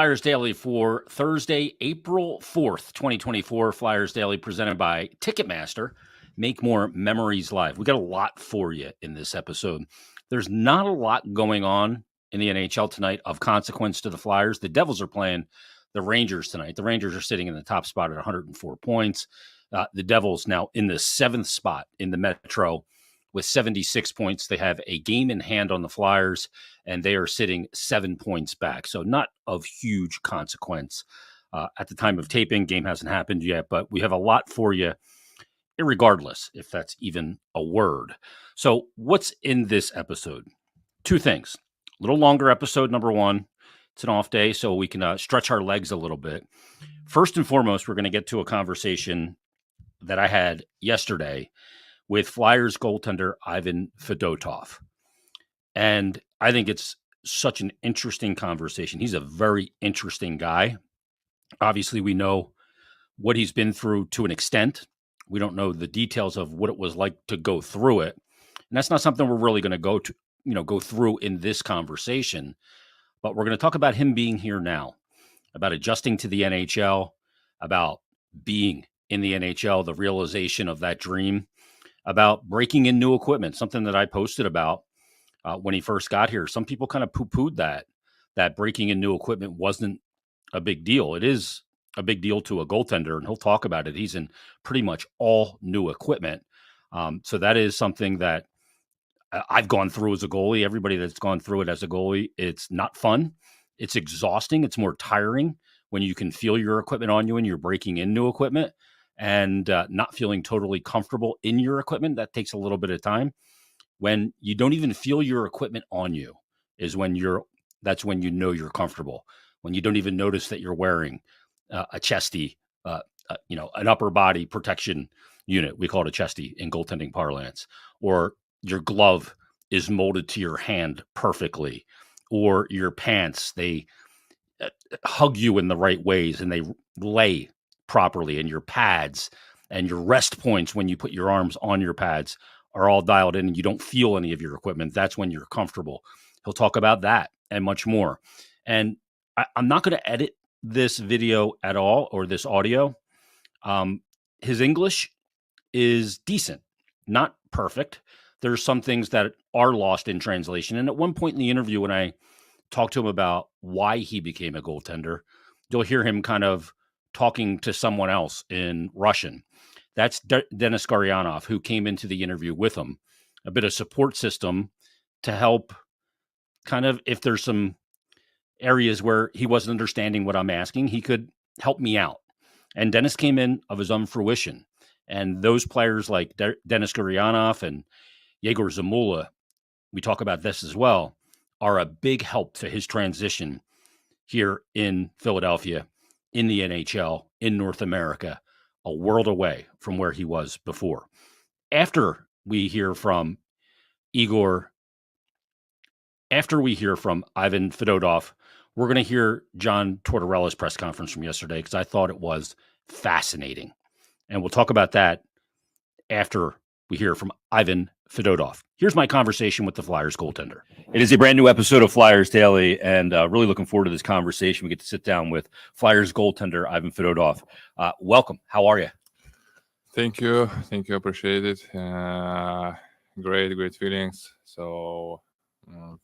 Flyers Daily for Thursday, April 4th, 2024. Flyers Daily presented by Ticketmaster. Make more memories live. We got a lot for you in this episode. There's not a lot going on in the NHL tonight of consequence to the Flyers. The Devils are playing the Rangers tonight. The Rangers are sitting in the top spot at 104 points. The Devils now in the 7th spot in the Metro with 76 points. They have a game in hand on the Flyers, and they are sitting 7 points back. So not of huge consequence. At the time of taping, game hasn't happened yet, but we have a lot for you, irregardless, if that's even a word. So what's in this episode? Two things. A little longer episode, number one. It's an off day, so we can stretch our legs a little bit. First and foremost, we're going to get to a conversation that I had yesterday with Flyers goaltender Ivan Fedotov. And I think it's such an interesting conversation. He's a very interesting guy. Obviously, we know what he's been through to an extent. We don't know the details of what it was like to go through it. And that's not something we're really going to go through in this conversation. But we're going to talk about him being here now, about adjusting to the NHL, about being in the NHL, the realization of that dream, about breaking in new equipment, something that I posted about when he first got here. Some people kind of poo-pooed that breaking in new equipment wasn't a big deal. It is a big deal to a goaltender, and he'll talk about it. He's in pretty much all new equipment. So that is something that I've gone through as a goalie. Everybody that's gone through it as a goalie, it's not fun. It's exhausting. It's more tiring when you can feel your equipment on you and you're breaking in new equipment and not feeling totally comfortable in your equipment. That takes a little bit of time. When you don't even feel your equipment on you is that's when you know you're comfortable. When you don't even notice that you're wearing a chesty, an upper body protection unit. We call it a chesty in goaltending parlance. Or your glove is molded to your hand perfectly. Or your pants, they hug you in the right ways and they lay properly, and your pads and your rest points when you put your arms on your pads are all dialed in and you don't feel any of your equipment. That's when you're comfortable. He'll talk about that and much more. And I'm not going to edit this video at all, or this audio. His English is decent, not perfect. There's some things that are lost in translation. And at one point in the interview, when I talked to him about why he became a goaltender, you'll hear him kind of talking to someone else in Russian. That's Denis Gurianov, who came into the interview with him, a bit of support system to help kind of, if there's some areas where he wasn't understanding what I'm asking, he could help me out. And Denis came in of his own fruition. And those players like Denis Gurianov and Yegor Zamula, we talk about this as well, are a big help to his transition here in Philadelphia, in the NHL, in North America, a world away from where he was before. After we hear from Ivan Fedotov, we're going to hear John Tortorella's press conference from yesterday, because I thought it was fascinating. And we'll talk about that after we hear from Ivan Fedotov. Here's my conversation with the Flyers goaltender. It is a brand new episode of Flyers Daily, and really looking forward to this conversation. We get to sit down with Flyers goaltender Ivan Fedotov. Welcome. How are you? Thank you. Appreciate it. Great feelings. So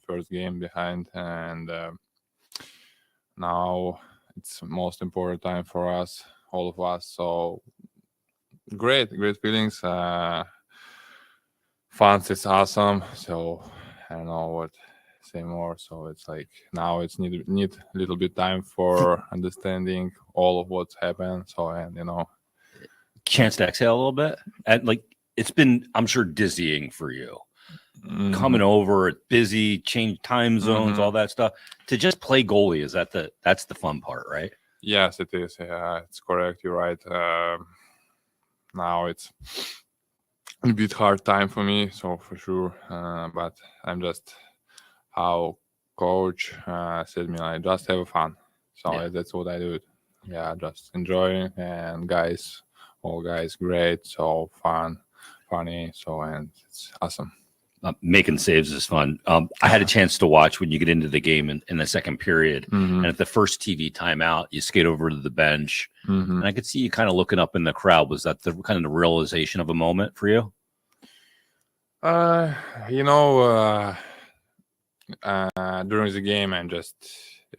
first game behind, and now it's most important time for us, all of us. So great feelings. Fans, it's awesome. So I don't know what to say more. So it's like now it's need a little bit time for understanding all of what's happened. So, and chance to exhale a little bit. And it's been, I'm sure, dizzying for you. Mm-hmm. Coming over, it's busy, change time zones, mm-hmm. all that stuff. To just play goalie, that's the fun part, right? Yes, it is. Yeah, it's correct. You're right. Now it's a bit hard time for me, so for sure. But I'm just how coach said me, like, just have fun. So yeah. That's what I do. Yeah, just enjoying, and all guys great. So funny. So, and it's awesome. Making saves is fun. I had a chance to watch when you get into the game in the second period, and at the first TV timeout, you skate over to the bench, and I could see you kind of looking up in the crowd. Was that the kind of the realization of a moment for you? During the game,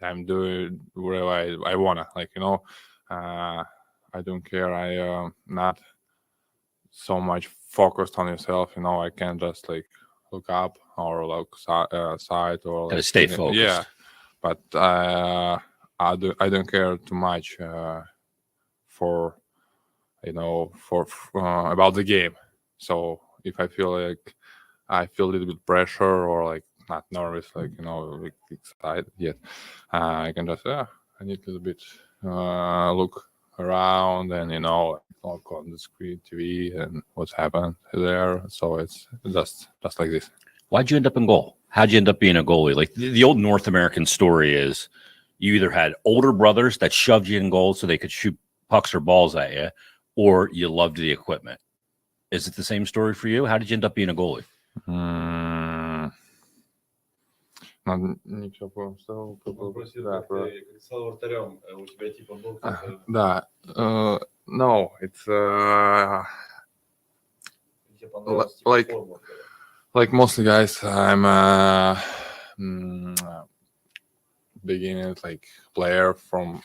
I'm doing whatever I wanna. I don't care. I not so much focused on yourself. I can just look up or look side or Gotta stay focused. Yeah, but I don't care too much for about the game. So if I feel a little bit pressure or not nervous, excited yet, I can just I need a little bit look around and look on the screen TV and what's happened there. So it's just like this. Why'd you end up in goal? How'd you end up being a goalie? Like the old North American story is, you either had older brothers that shoved you in goal so they could shoot pucks or balls at you, or you loved the equipment. Is it the same story for you? How did you end up being a goalie? Ничего понял. No, it's like mostly guys. I'm beginning player from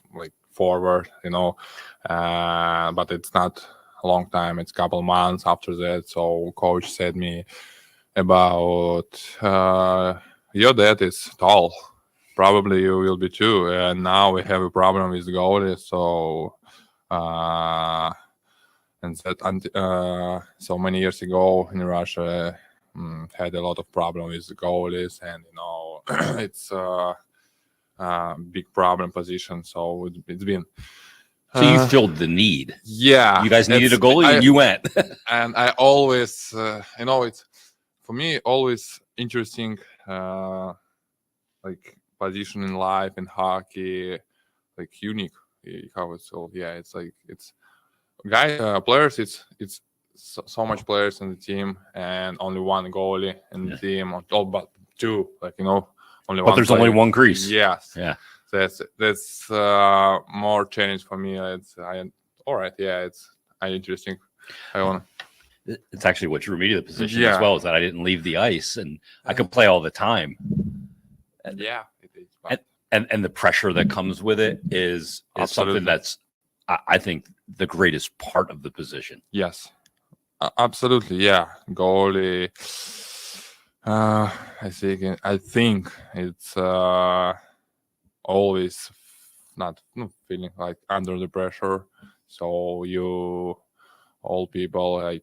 forward, but it's not a long time. It's a couple months after that. So coach said me about your dad is tall. Probably you will be too. And now we have a problem with the goalie. So and that so many years ago in Russia had a lot of problem with the goalies, and it's big problem position. So it's been. So you filled the need. Yeah, you guys needed a goalie, and you went. And I always, it's for me always interesting, position in life in hockey, unique. How it's all. Yeah, it's players. It's so much players in the team, and only one goalie in the team. But two, only one. But there's only one crease. Yes. Yeah. That's more challenge for me. All right. Yeah, it's interesting. It's actually what drew me to the position as well, is that I didn't leave the ice and I could play all the time. And it is. And the pressure that comes with it is something that's, I think, the greatest part of the position. Yes, absolutely. Yeah, goalie. I think it's always not feeling under the pressure. So all people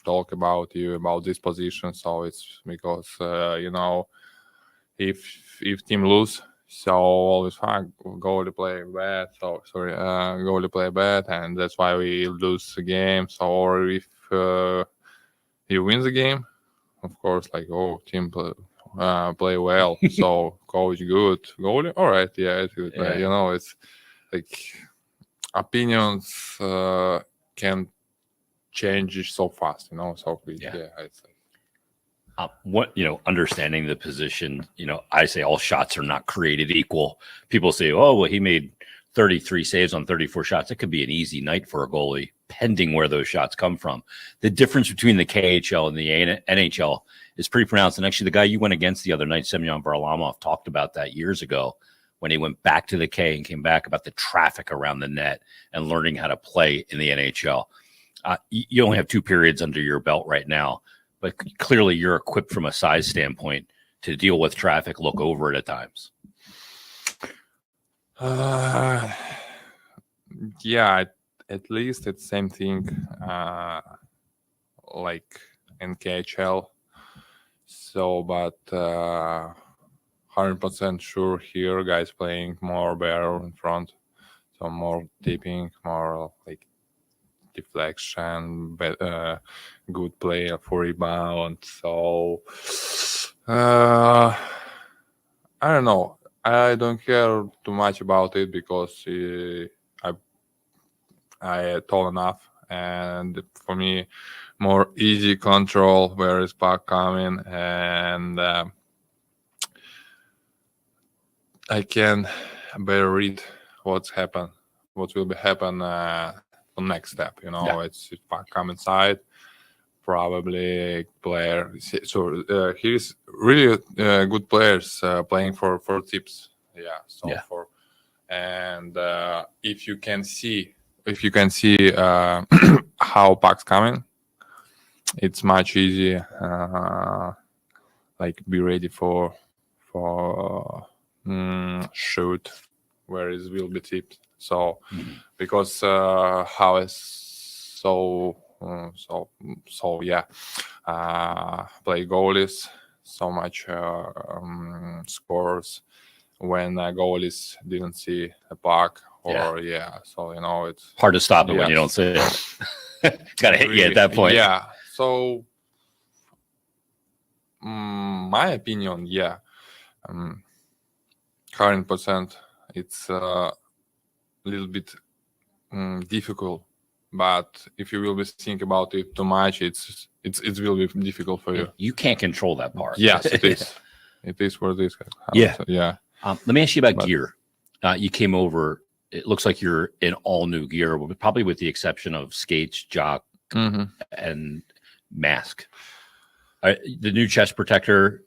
talk about you about this position. So it's because if team lose, so always goalie play bad. So sorry, goalie play bad, and that's why we lose the game. So or if you win the game, of course, team play well. So coach good, goalie all right, yeah, it's good. Yeah. It's opinions can change so fast. So quick. Yeah, it's understanding the position, I say all shots are not created equal. People say, oh, well, he made 33 saves on 34 shots. It could be an easy night for a goalie, pending where those shots come from. The difference between the KHL and the NHL is pretty pronounced. And actually, the guy you went against the other night, Semyon Varlamov, talked about that years ago when he went back to the K and came back, about the traffic around the net and learning how to play in the NHL. You only have 2 periods under your belt right now, but clearly you're equipped from a size standpoint to deal with traffic, look over it at times. Yeah, at least it's same thing like in KHL. So, but 100% sure here guys playing more better in front. So more tipping, more deflection, good play for rebound. So I don't know. I don't care too much about it because I tall enough and for me, more easy control where is puck coming, and I can better read what will be happen the next step. It's if puck come inside, probably player. So here's really good players playing for tips. And if you can see how puck's coming, it's much easier. Like be ready for shoot where it will be tipped. So because how is so play goalies so much scores when goalies didn't see a puck or so it's hard to stop it when you don't see it. It's got to hit you at that point. Yeah. So my opinion, current percent, it's a little bit difficult. But if you will be think about it too much, it will be difficult for you. You can't control that part. Yes, it is. It is what it is. Yeah. Let me ask you about gear. You came over. It looks like you're in all new gear, probably with the exception of skates, jock, and mask. The new chest protector.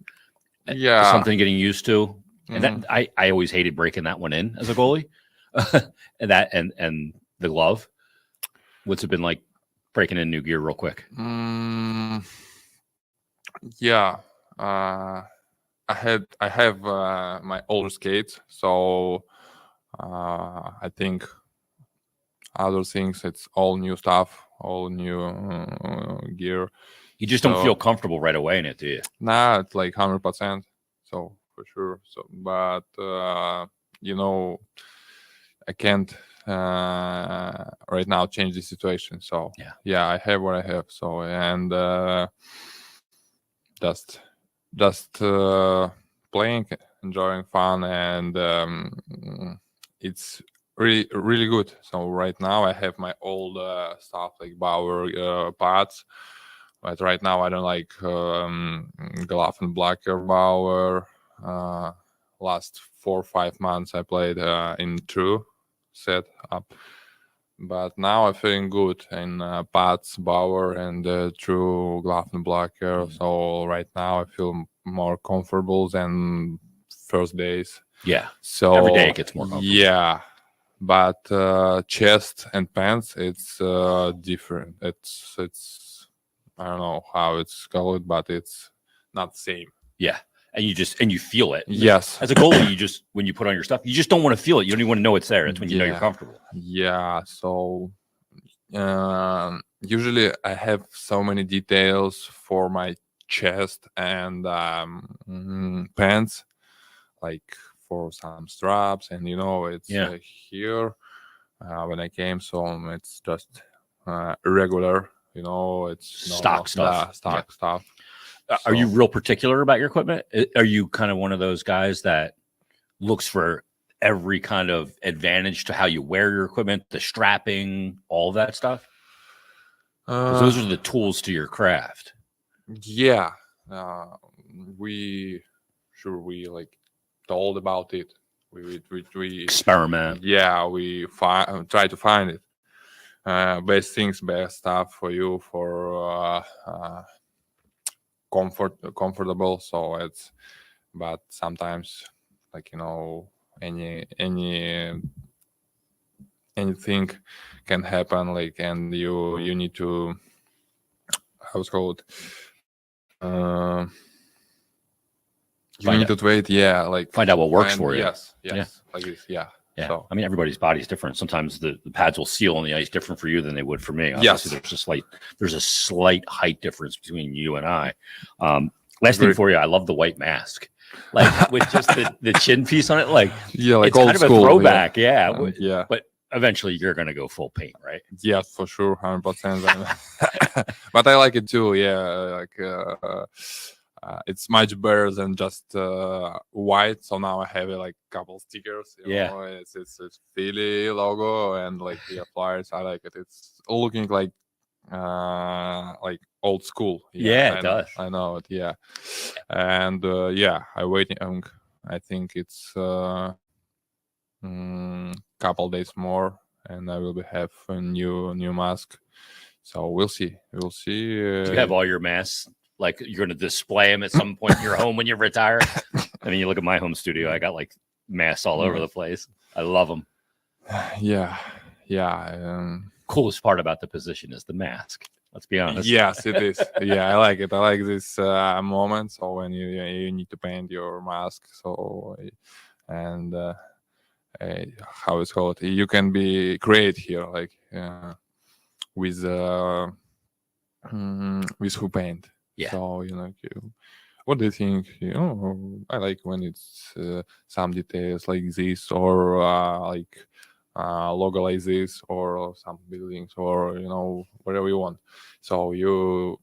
Yeah. Something getting used to. And that I always hated breaking that one in as a goalie. and the glove. What's it been like breaking in new gear real quick? I have my older skates, so I think other things, it's all new stuff, all new gear. You just don't feel comfortable right away in it, do you? Nah, it's like 100%. So for sure. So, but I can't right now change the situation. So I have what I have. So and just playing, enjoying fun, and it's really really good. So right now I have my old stuff like Bauer pads, but right now I don't like Glove and Blacker Bauer. Last 4 or 5 months I played in True set up, but now I'm feeling good in pads Bauer and True Glove and Blacker. So right now I feel more comfortable than first days. So every day it gets more comfortable. But chest and pants, it's different. It's I don't know how it's called, but it's not the same. And you feel it. Yes. As a goalie, when you put on your stuff, you just don't want to feel it. You don't even want to know it's there. It's when you know you're comfortable. So usually I have so many details for my chest and pants, like for some straps, and it's here when I came. So it's just regular. It's stock stuff. Stuff. Are you real particular about your equipment? Are you kind of one of those guys that looks for every kind of advantage to how you wear your equipment, the strapping, all of that stuff? Those are the tools to your craft. We like told about it. We experiment. We try to find it. Best things, best stuff for you for comfortable. So but sometimes like anything can happen, like, and you need to how's it called you need to wait like find out what works for you. Yes like this. So, I mean, everybody's body's different. Sometimes the pads will seal on the ice different for you than they would for me. Obviously, there's a slight height difference between you and I. Last thing for you, I love the white mask, like with just the chin piece on it. Like like it's old kind school, of a throwback. But eventually you're gonna go full paint, right? Yeah, for sure, 100%. But I like it too. it's much better than just white. So now I have like couple stickers. You know, it's Philly logo and like the flyers. I like it. It's looking like old school. It does. I know it. Yeah, and I waiting. I think it's couple days more, and I will have a new mask. So we'll see. We'll see. Do you have all your masks? Like you're going to display them at some point in your home when you retire? I mean, you look at my home studio. I got like masks all over the place. I love them. Yeah. Coolest part about the position is the mask. Let's be honest. Yes, it is. Yeah, I like it. I like this moment. So when you need to paint your mask, so and how it's called, you can be great here, like with who paint. Yeah. So what do you think? I like when it's some details like this, or like logo like this, or some buildings, or whatever you want. So you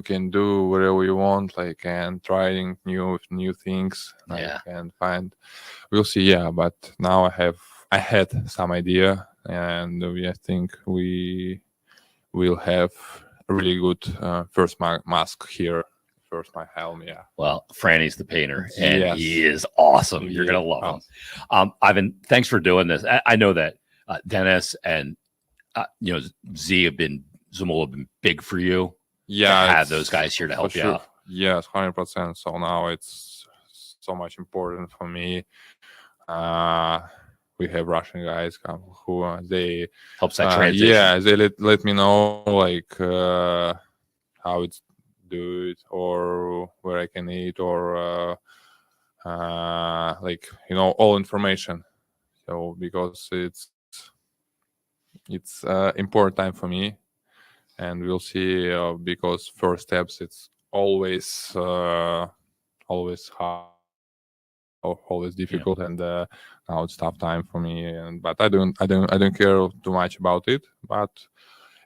can do whatever you want, like, and trying new things, like, and find. We'll see. Yeah, but now I had some idea, and I think we will have a really good first mask here. First my helm. Yeah. Well, Franny's the painter, and he is awesome. You're gonna love him. Ivan, thanks for doing this. I know that Dennis and Z have been big for you. Yeah, to have those guys here to help you out. Yes, 100%. So now it's so much important for me. We have Russian guys who they helps that transition. Yeah, they let me know like how it's do it, or where I can eat, or like all information. So because it's important time for me, and we'll see. Because first steps, it's always hard, always difficult, and now it's tough time for me. But I don't care too much about it. But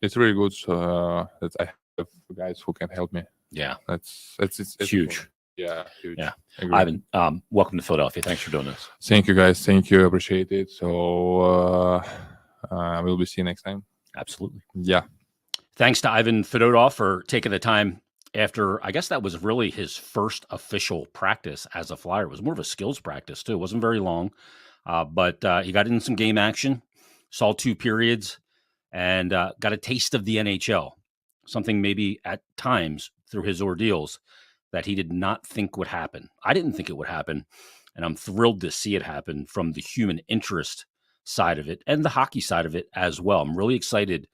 it's really good that I have guys who can help me. Yeah, it's huge. Important. Yeah, huge. Yeah, Ivan, welcome to Philadelphia. Thanks for doing this. Thank you, guys. Thank you. Appreciate it. So we'll be see you next time. Absolutely. Yeah. Thanks to Ivan Fedotov for taking the time after, I guess that was really his first official practice as a Flyer. It was more of a skills practice, too. It wasn't very long, but he got in some game action, saw 2 periods, and got a taste of the NHL, something maybe at times through his ordeals that he did not think would happen. I didn't think it would happen, and I'm thrilled to see it happen from the human interest side of it and the hockey side of it as well. I'm really excited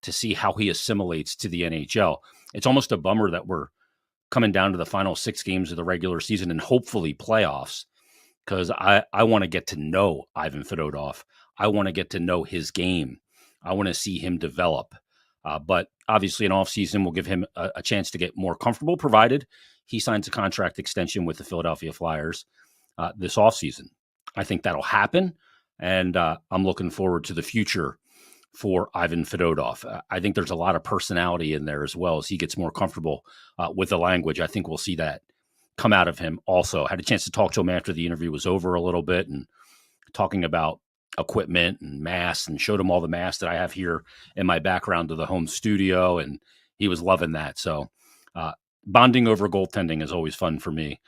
to see how he assimilates to the NHL. It's almost a bummer that we're coming down to the final 6 games of the regular season and hopefully playoffs, because I want to get to know Ivan Fedotov. I want to get to know his game. I want to see him develop. But obviously an offseason will give him a chance to get more comfortable, provided he signs a contract extension with the Philadelphia Flyers this offseason. I think that'll happen, and I'm looking forward to the future for Ivan Fedotov. I think there's a lot of personality in there as well as he gets more comfortable with the language. I think we'll see that come out of him also. I had a chance to talk to him after the interview was over a little bit, and talking about equipment and masks, and showed him all the masks that I have here in my background to the home studio, and he was loving that. So bonding over goaltending is always fun for me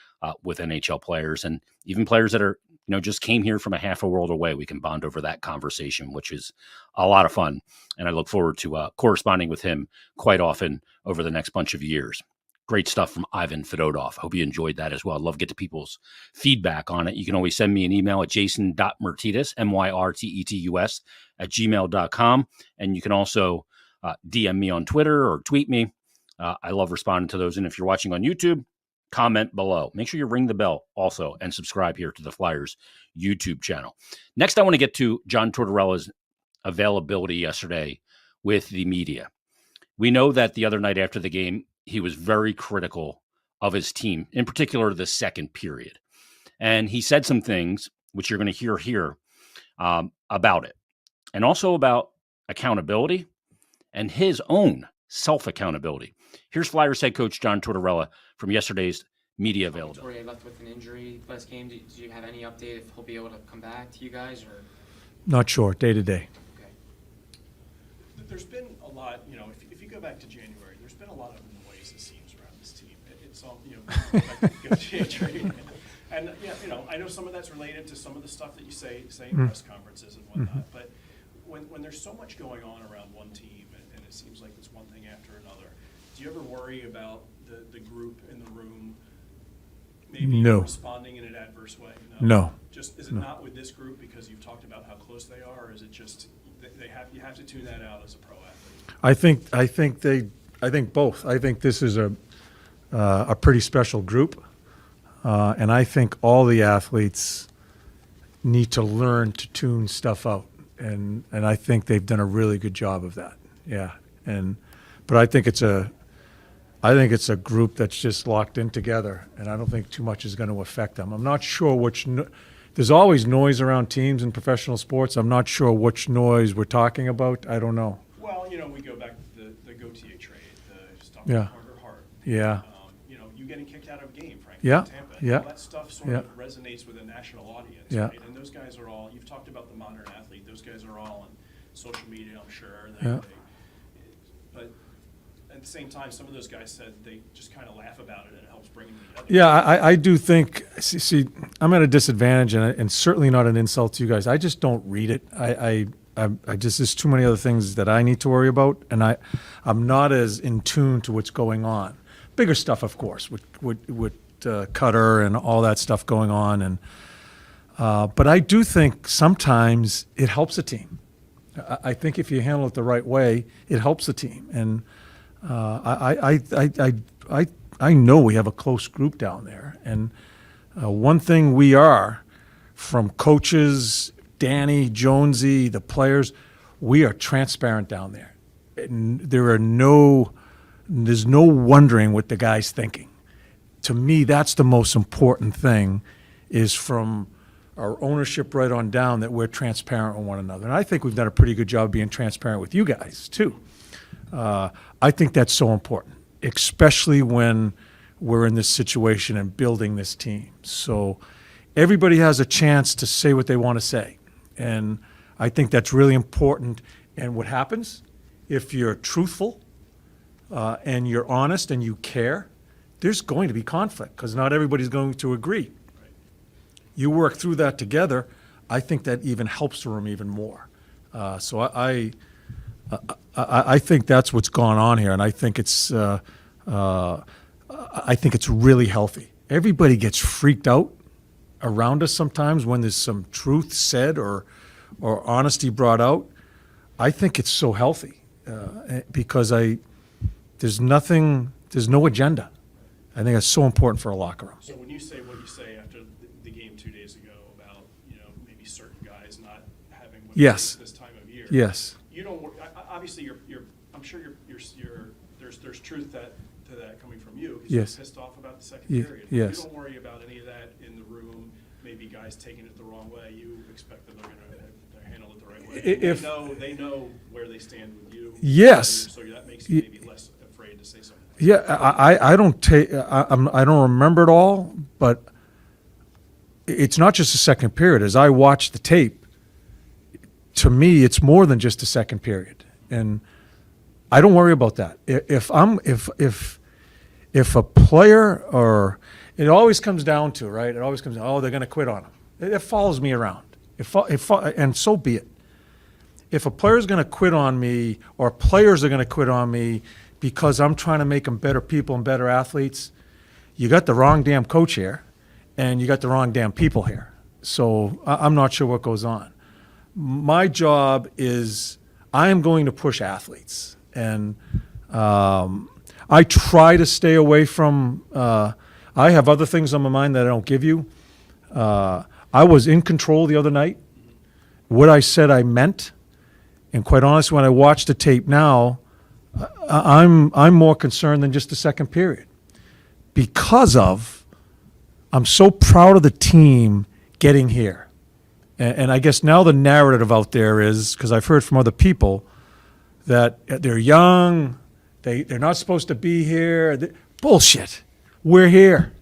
with NHL players, and even players that are just came here from a half a world away. We can bond over that conversation, which is a lot of fun. And I look forward to corresponding with him quite often over the next bunch of years. Great stuff from Ivan Fedotov. Hope you enjoyed that as well. I'd love to get to people's feedback on it. You can always send me an email at jason.myrtetus, MYRTETUS, @gmail.com. And you can also DM me on Twitter or tweet me. I love responding to those. And if you're watching on YouTube, comment below. Make sure you ring the bell also, and subscribe here to the Flyers YouTube channel. Next, I want to get to John Tortorella's availability yesterday with the media. We know that the other night after the game, he was very critical of his team, in particular the second period. And he said some things, which you're going to hear here, about it, and also about accountability and his own self-accountability. Here's Flyers head coach John Tortorella from yesterday's media availability. Torre left with an injury last game. Do you have any update if he'll be able to come back to you guys? Or Not sure, day to day. okay. There's been a lot, if you go back to January, there's been a lot of noise, it seems, around this team. It's all, go to trade. And, I know some of that's related to some of the stuff that you say in press conferences and whatnot, but when there's so much going on around one team, and it seems like it's one thing after another, do you ever worry about the group in the room maybe responding in an adverse way? No. Just, is it not with this group because you've talked about how close they are, or is it just you have to tune that out as a pro athlete? I think both. I think this is a pretty special group, and I think all the athletes need to learn to tune stuff out, and I think they've done a really good job of that. Yeah, but I think it's a group that's just locked in together, and I don't think too much is going to affect them. I'm not sure there's always noise around teams in professional sports. I'm not sure which noise we're talking about. I don't know. Well, we go back to the Gauthier trade, just talking Yeah. about Carter Hart. Yeah. You getting kicked out of a game, frankly, Yeah. in Tampa. Yeah. All that stuff sort of resonates with a national audience, Yeah. right? And those guys are all, you've talked about the modern athlete, those guys are all on social media, I'm sure. But at the same time, some of those guys said they just kind of laugh about it and it helps bring them together. Yeah, I do think. See, I'm at a disadvantage, and certainly not an insult to you guys. I just don't read it. I just there's too many other things that I need to worry about, and I'm not as in tune to what's going on. Bigger stuff, of course, with Cutter and all that stuff going on, and but I do think sometimes it helps a team. I think if you handle it the right way, it helps the team, and I know we have a close group down there, and one thing we are, from coaches, Danny, Jonesy, the players, we are transparent down there. And there's no wondering what the guy's thinking. To me, that's the most important thing, is from our ownership right on down that we're transparent with one another. And I think we've done a pretty good job being transparent with you guys, too. I think that's so important, especially when we're in this situation and building this team. So everybody has a chance to say what they want to say. And I think that's really important. And what happens, if you're truthful and you're honest and you care, there's going to be conflict because not everybody's going to agree. You work through that together, I think that even helps the room even more. So I think that's what's gone on here, and I think it's really healthy. Everybody gets freaked out around us sometimes when there's some truth said or honesty brought out. I think it's so healthy because there's no agenda. I think that's so important for a locker room. So when you say what you say after the game 2 days ago about, maybe certain guys not having what they Yes. face this time of year. Yes. You don't. Obviously, I'm sure there's truth to that coming from you. 'Cause Yes. You're pissed off about the second Ye- period. yes. You don't worry about any of that in the room. Maybe guys taking it the wrong way. You expect that they're going to handle it the right way. If- they know where they stand with you. Yes. So that makes you maybe less afraid to say something. Yeah, I don't remember it all, but it's not just the second period. As I watch the tape, to me, it's more than just the second period, and I don't worry about that. If a player, or it always comes down to, right? It always comes down, they're going to quit on him. It follows me around. And so be it. If a player is going to quit on me, or players are going to quit on me because I'm trying to make them better people and better athletes, you got the wrong damn coach here, and you got the wrong damn people here. So I'm not sure what goes on. My job is I am going to push athletes, and I try to stay away from. I have other things on my mind that I don't give you. I was in control the other night. What I said, I meant, and quite honestly, when I watch the tape now, I'm more concerned than just the second period, because I'm so proud of the team getting here. And I guess now the narrative out there is, because I've heard from other people, that they're young, They're not supposed to be here. Bullshit. We're here.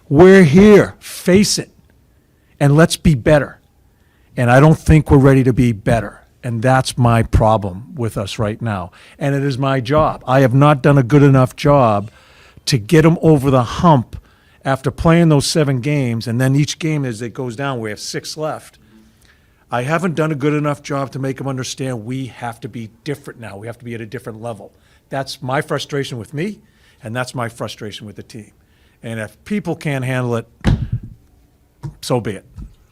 We're here. Face it. And let's be better. And I don't think we're ready to be better. And that's my problem with us right now. And it is my job. I have not done a good enough job to get them over the hump after playing those 7 games. And then each game as it goes down, we have 6 left. I haven't done a good enough job to make them understand we have to be different now. We have to be at a different level. That's my frustration with me, and that's my frustration with the team. And if people can't handle it, so be it.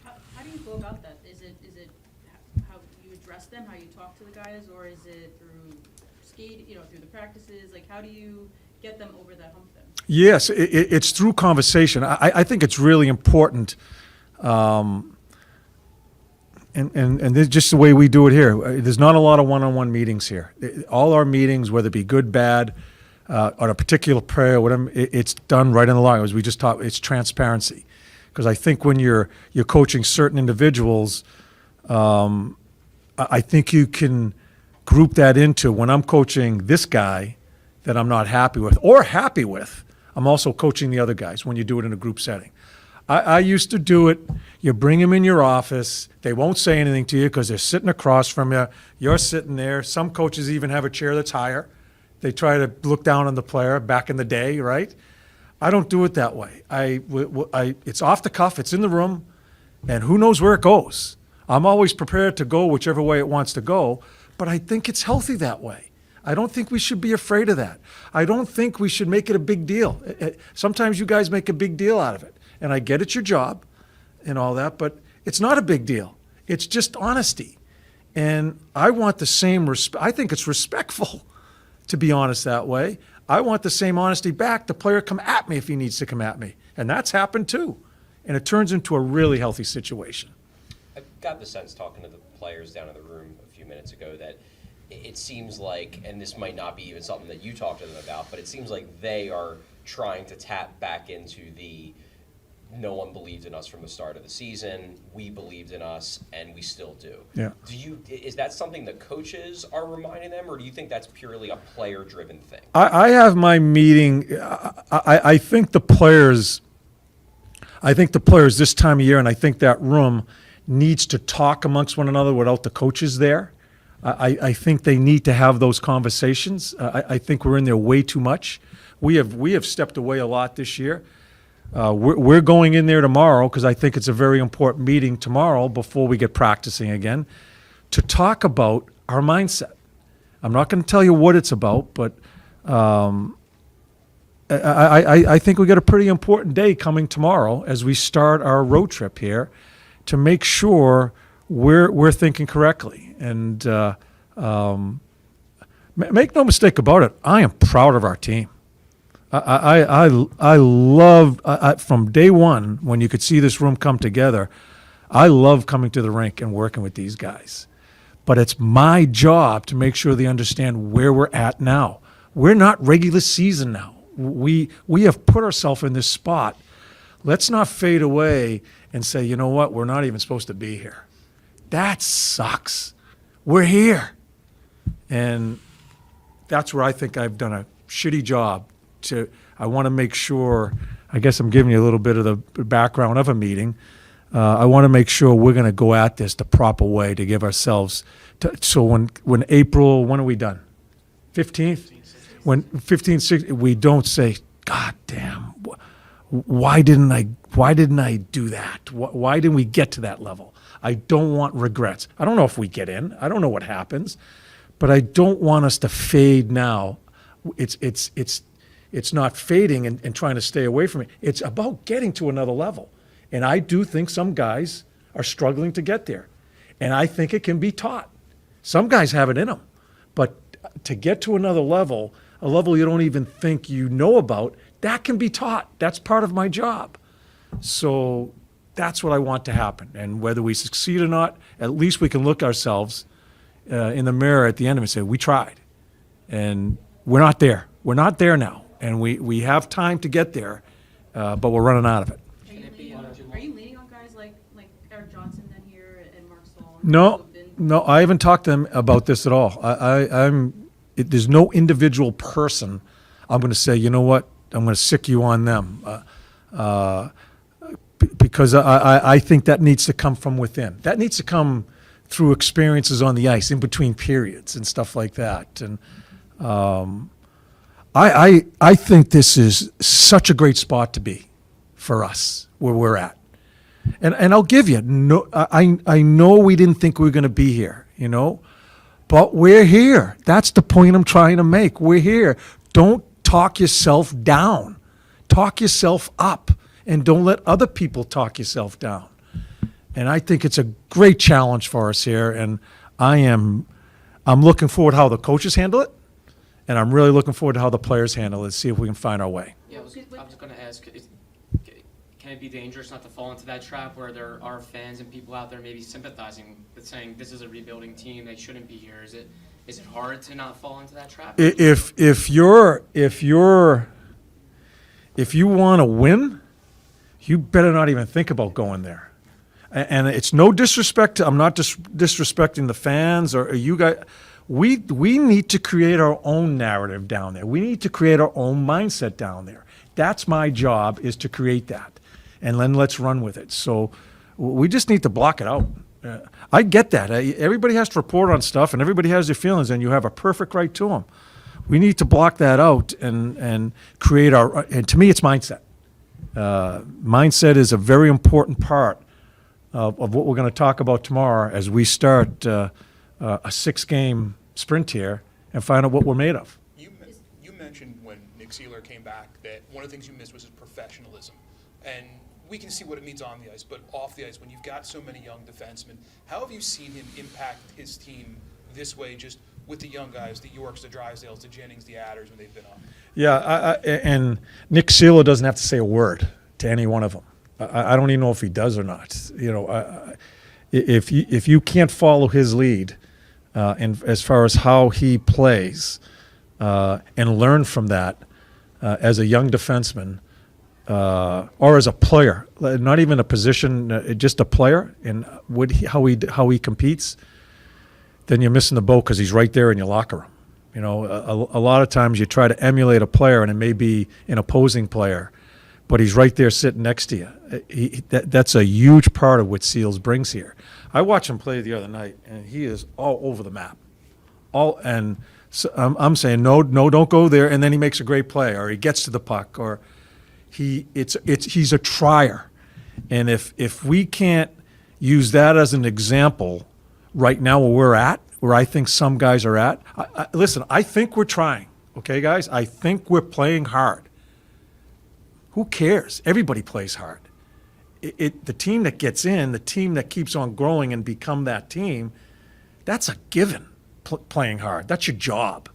How do you go about that? Is it how you address them, how you talk to the guys, or is it through skate, through the practices? Like, how do you get them over that hump then? Yes, it's through conversation. I think it's really important. And this is just the way we do it here. There's not a lot of one-on-one meetings here. All our meetings, whether it be good, bad, on a particular player, whatever, it's done right in the line. As we just talked, it's transparency. Because I think when you're coaching certain individuals, I think you can group that into when I'm coaching this guy that I'm not happy with or happy with, I'm also coaching the other guys when you do it in a group setting. I used to do it. You bring them in your office. They won't say anything to you because they're sitting across from you. You're sitting there. Some coaches even have a chair that's higher. They try to look down on the player back in the day, right? I don't do it that way. It's off the cuff. It's in the room, and who knows where it goes. I'm always prepared to go whichever way it wants to go, but I think it's healthy that way. I don't think we should be afraid of that. I don't think we should make it a big deal. Sometimes you guys make a big deal out of it. And I get it's your job and all that, but it's not a big deal. It's just honesty. And I want the same respect. I think it's respectful to be honest that way. I want the same honesty back. The player come at me if he needs to come at me. And that's happened too. And it turns into a really healthy situation. I got the sense talking to the players down in the room a few minutes ago that it seems like, and this might not be even something that you talk to them about, but it seems like they are trying to tap back into the no one believed in us from the start of the season. We believed in us, and we still do. Yeah. Is that something that coaches are reminding them, or do you think that's purely a player-driven thing? I have my meeting. I think the players. I think the players this time of year, and I think that room needs to talk amongst one another without the coaches there. I think they need to have those conversations. I think we're in there way too much. We have stepped away a lot this year. We're going in there tomorrow because I think it's a very important meeting tomorrow before we get practicing again to talk about our mindset. I'm not going to tell you what it's about, but I think we got a pretty important day coming tomorrow as we start our road trip here to make sure we're thinking correctly. And make no mistake about it, I am proud of our team. I love from day one when you could see this room come together. I love coming to the rink and working with these guys, but it's my job to make sure they understand where we're at now. We're not regular season now. We have put ourselves in this spot. Let's not fade away and say, you know what, we're not even supposed to be here. That sucks. We're here, and that's where I think I've done a shitty job. I want to make sure, I guess I'm giving you a little bit of the background of a meeting. I want to make sure we're going to go at this the proper way to give ourselves, so when April, when are we done? 15th? When 15, 16, we don't say, God damn, why didn't I do that? Why didn't we get to that level? I don't want regrets. I don't know if we get in. I don't know what happens, but I don't want us to fade now. It's not fading and trying to stay away from it. It's about getting to another level. And I do think some guys are struggling to get there. And I think it can be taught. Some guys have it in them. But to get to another level, a level you don't even think you know about, that can be taught. That's part of my job. So that's what I want to happen. And whether we succeed or not, at least we can look ourselves in the mirror at the end of it and say, we tried. And we're not there. We're not there now. And we have time to get there, but we're running out of it. Are you leaning on guys like Eric Johnson then here and Mark Stahl? No, I haven't talked to them about this at all. there's no individual person I'm going to say, you know what, I'm going to sick you on them. Because I think that needs to come from within. That needs to come through experiences on the ice, in between periods and stuff like that. And I think this is such a great spot to be for us, where we're at. And I'll give you, no, I know we didn't think we were going to be here, you know, but we're here. That's the point I'm trying to make. We're here. Don't talk yourself down. Talk yourself up. And don't let other people talk yourself down. And I think it's a great challenge for us here. And I'm looking forward to how the coaches handle it. And I'm really looking forward to how the players handle it, see if we can find our way. Yeah, I was going to ask, can it be dangerous not to fall into that trap where there are fans and people out there maybe sympathizing with saying this is a rebuilding team, they shouldn't be here? Is it hard to not fall into that trap? If you want to win, you better not even think about going there. And it's no disrespect to, I'm not disrespecting the fans or you guys. We need to create our own narrative down there. We need to create our own mindset down there. That's my job, is to create that. And then let's run with it. So we just need to block it out. I get that. Everybody has to report on stuff and everybody has their feelings, and you have a perfect right to them. We need to block that out and create our, and to me it's mindset. Mindset is a very important part of what we're going to talk about tomorrow as we start a 6-game sprint here and find out what we're made of. You mentioned when Nick Seeler came back that one of the things you missed was his professionalism. And we can see what it means on the ice, but off the ice, when you've got so many young defensemen, how have you seen him impact his team this way, just with the young guys, the Yorks, the Drysdales, the Jennings, the Adders, when they've been up? Yeah, and Nick Seeler doesn't have to say a word to any one of them. I don't even know if he does or not. You know, if you can't follow his lead, and as far as how he plays, and learn from that as a young defenseman, or as a player, not even a position, just a player, and how he competes, then you're missing the boat because he's right there in your locker room. You know, a lot of times you try to emulate a player, and it may be an opposing player, but he's right there sitting next to you. That's a huge part of what Seals brings here. I watched him play the other night, and he is all over the map. And so I'm saying, no, don't go there, and then he makes a great play, or he gets to the puck, or he's a trier. And if we can't use that as an example right now where we're at, where I think some guys are at, listen, I think we're trying, okay, guys? I think we're playing hard. Who cares? Everybody plays hard. The team that gets in, the team that keeps on growing and become that team, that's a given, playing hard. That's your job.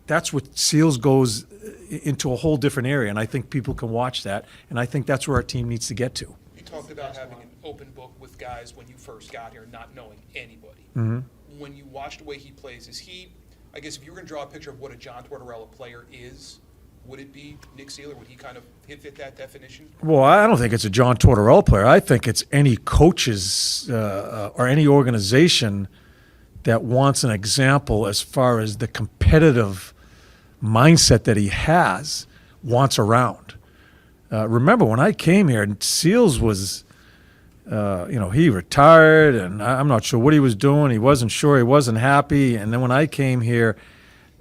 That's what Seals goes into a whole different area, and I think people can watch that, and I think that's where our team needs to get to. You talked about having an open book with guys when you first got here, not knowing anybody. Mm-hmm. When you watch the way he plays, is he, I guess if you were going to draw a picture of what a John Tortorella player is, would it be Nick Seeler? Would he kind of fit that definition? Well, I don't think it's a John Tortorella player. I think it's any coaches or any organization that wants an example as far as the competitive mindset that he has, wants around. Remember, when I came here, Seals was, he retired, and I'm not sure what he was doing. He wasn't sure. He wasn't happy. And then when I came here,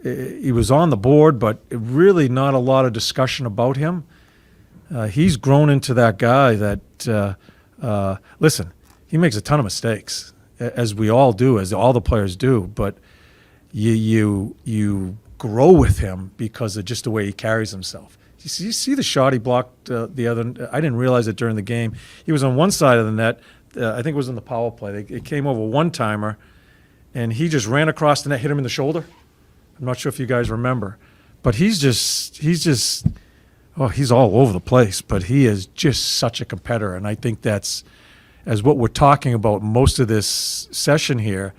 he was on the board, but really not a lot of discussion about him. He's grown into that guy that, listen, he makes a ton of mistakes, as we all do, as all the players do, but you grow with him because of just the way he carries himself. You see the shot he blocked the other. I didn't realize it during the game. He was on one side of the net. I think it was in the power play. It came over one-timer, and he just ran across the net, hit him in the shoulder. I'm not sure if you guys remember, but he's all over the place. But he is just such a competitor, and I think that's, as what we're talking about most of this session here,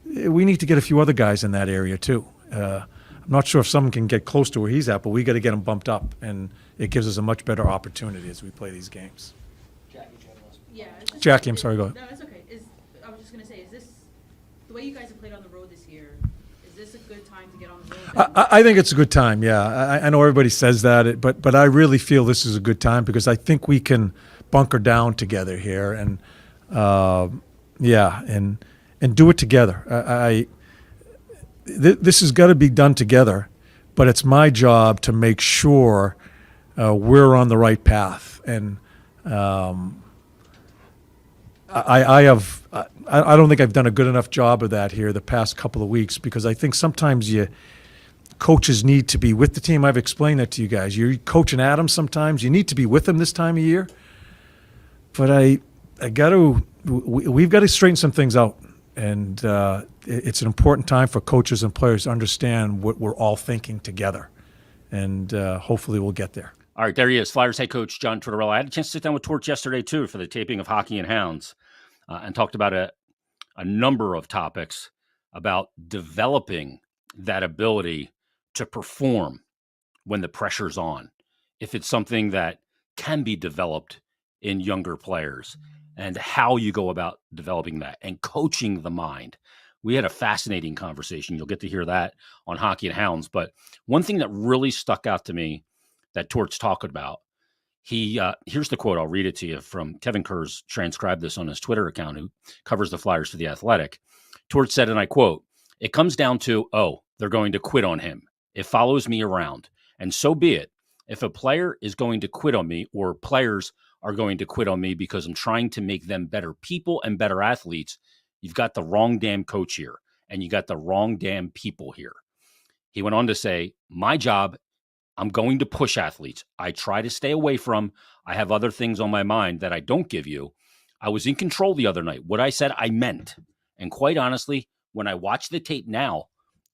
we need to get a few other guys in that area too. I'm not sure if someone can get close to where he's at, but we got to get him bumped up, and it gives us a much better opportunity as we play these games. Jackie, I'm sorry, go ahead. No, it's okay. I was just going to say, is this, the way you guys have played on the road this year, is this a good time to get on the road? I think it's a good time. Yeah, I know everybody says that, but I really feel this is a good time because I think we can bunker down together here and and do it together. This has got to be done together, but it's my job to make sure we're on the right path. And I don't think I've done a good enough job of that here the past couple of weeks because I think sometimes coaches need to be with the team. I've explained that to you guys. You're coaching Adams sometimes. You need to be with them this time of year. But we've got to straighten some things out. And it's an important time for coaches and players to understand what we're all thinking together. And hopefully we'll get there. All right, there he is, Flyers head coach John Tortorella. I had a chance to sit down with Torch yesterday, too, for the taping of Hockey and Hounds and talked about a number of topics about developing that ability to perform when the pressure's on, if it's something that can be developed in younger players, and how you go about developing that and coaching the mind. We had a fascinating conversation. You'll get to hear that on Hockey and Hounds. But one thing that really stuck out to me that Tort's talking about, here's the quote. I'll read it to you from Kevin Kerr's transcribed this on his Twitter account, who covers the Flyers for The Athletic. Tort said, and I quote, "It comes down to, they're going to quit on him. It follows me around. And so be it. If a player is going to quit on me or players are going to quit on me because I'm trying to make them better people and better athletes, you've got the wrong damn coach here and you got the wrong damn people here." He went on to say, "My job, I'm going to push athletes. I try to stay away from. I have other things on my mind that I don't give you. I was in control the other night. What I said, I meant. And quite honestly, when I watch the tape now,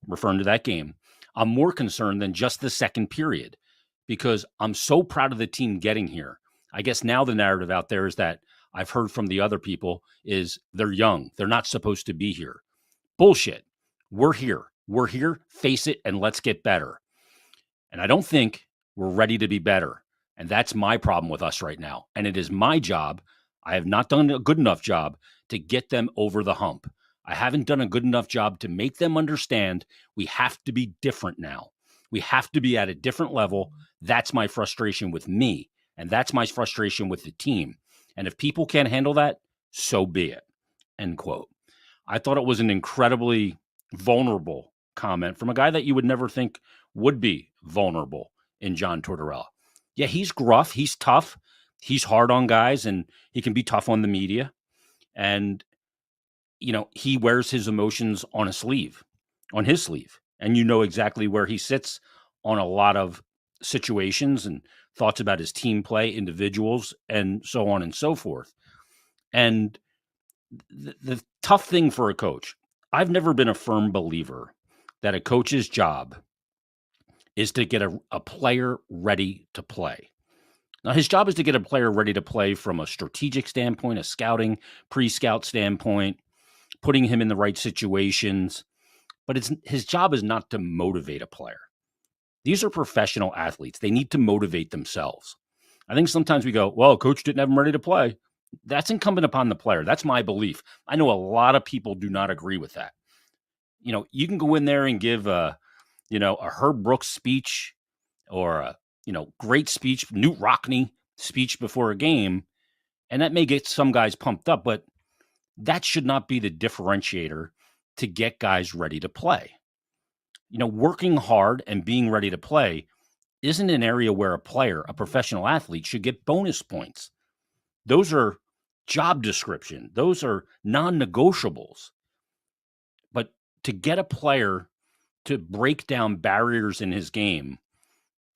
referring to that game, I'm more concerned than just the second period because I'm so proud of the team getting here. I guess now the narrative out there is that I've heard from the other people is they're young. They're not supposed to be here. Bullshit. We're here. We're here. Face it and let's get better. And I don't think we're ready to be better. And that's my problem with us right now. And it is my job. I have not done a good enough job to get them over the hump. I haven't done a good enough job to make them understand we have to be different now. We have to be at a different level. That's my frustration with me. And that's my frustration with the team. And if people can't handle that, so be it. End quote. I thought it was an incredibly vulnerable comment from a guy that you would never think would be vulnerable in John Tortorella. Yeah, he's gruff. He's tough. He's hard on guys, and he can be tough on the media. And, he wears his emotions on his sleeve. And you know exactly where he sits on a lot of situations and thoughts about his team play, individuals, and so on and so forth. And the tough thing for a coach, I've never been a firm believer that a coach's job is to get a player ready to play. Now, his job is to get a player ready to play from a strategic standpoint, a scouting, pre-scout standpoint, putting him in the right situations. But his job is not to motivate a player. These are professional athletes. They need to motivate themselves. I think sometimes we go, well, coach didn't have him ready to play. That's incumbent upon the player. That's my belief. I know a lot of people do not agree with that. You can go in there and give a Herb Brooks speech or a, great speech, Newt Rockne speech before a game, and that may get some guys pumped up, but that should not be the differentiator to get guys ready to play. Working hard and being ready to play isn't an area where a player, a professional athlete, should get bonus points. Those are job description. Those are non-negotiables. But to get a player to break down barriers in his game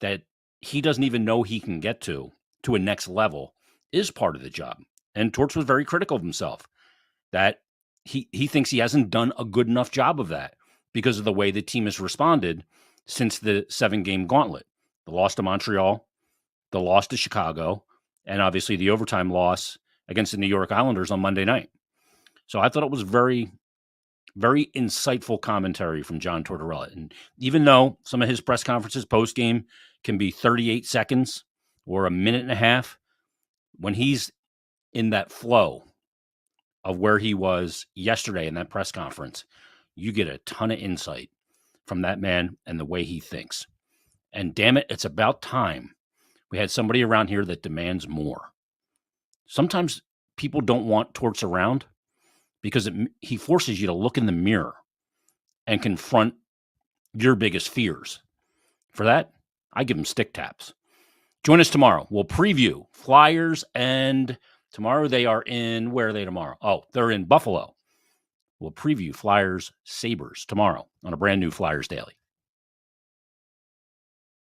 that he doesn't even know he can get to a next level is part of the job. And Torts was very critical of himself that he thinks he hasn't done a good enough job of that because of the way the team has responded since the 7-game gauntlet. The loss to Montreal, the loss to Chicago, and obviously the overtime loss against the New York Islanders on Monday night. So I thought it was very, very insightful commentary from John Tortorella. And even though some of his press conferences post-game can be 38 seconds or a minute and a half, when he's in that flow of where he was yesterday in that press conference, you get a ton of insight. from that man and the way he thinks. And damn it, it's about time we had somebody around here that demands more. Sometimes people don't want Torts around because he forces you to look in the mirror and confront your biggest fears. For that, I give him stick taps. Join us tomorrow. We'll preview Flyers, and tomorrow they are in, where are they tomorrow? Oh, they're in Buffalo. We'll preview Flyers Sabres tomorrow on a brand new Flyers Daily.